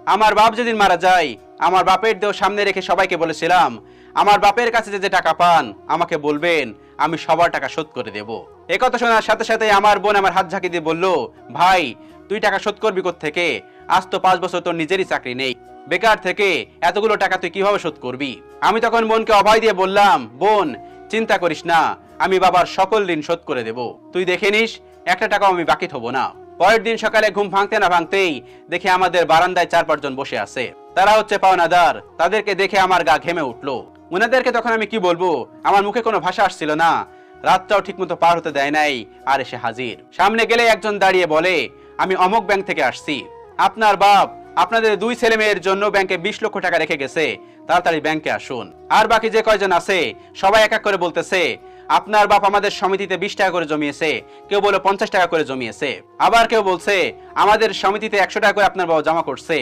আমার বাপ যেদিন মারা যায়, আমার বাপের দেহ সামনে রেখে সবাইকে বলেছিলাম, আমার বাপের কাছে যে যে টাকা পান আমাকে বলবেন, আমি সবার টাকা শোধ করে দেব। একথা শোনার সাথে সাথে আমার বোন আমার হাত ঝাঁকি দিয়ে বলল, ভাই তুই টাকা শোধ করবি কোত্থেকে? আজ তো 5 বছর তোর নিজেরই চাকরি নেই, বেকার থেকে এতগুলো টাকা তুই কিভাবে শোধ করবি? আমি তখন বোনকে অভয় দিয়ে বললাম, বোন চিন্তা করিস না, আমি বাবার সকল ঋণ শোধ করে দেব। তুই দেখে নিস, একটা টাকাও আমি বাকি থব না। পরের দিন সকালে ঘুম ভাঙতে না ভাঙতেই দেখি আমাদের বারান্দায় 4-5 জন বসে আছে। তারা হচ্ছে পাওনাদার। তাদেরকে দেখে আমার গা ঘেমে উঠলো। উনাদেরকে তখন আমি কি বলবো, আমার মুখে কোনো ভাষা আসছিল না। রাতটাও ঠিকমতো পার হতে দেয় নাই, আর এসে হাজির। সামনে গেলে একজন দাঁড়িয়ে বলে, আমি অমুক ব্যাংক থেকে আসছি। আপনার বাপ আপনাদের 2 ছেলে মেয়ের জন্য ব্যাংকে 20 লক্ষ টাকা রেখে গেছে, তাড়াতাড়ি ব্যাংকে আসুন। আর বাকি যে কয়জন আছে সবাই এক এক করে বলতেছে, আপনার বাপ আমাদের সমিতিতে 20 টাকা করে জমিয়েছে, কেউ বলে 50 টাকা করে জমিয়েছে, আবার কেউ বলছে আমাদের সমিতিতে 100 টাকা করে আপনার বাবা জমা করছে।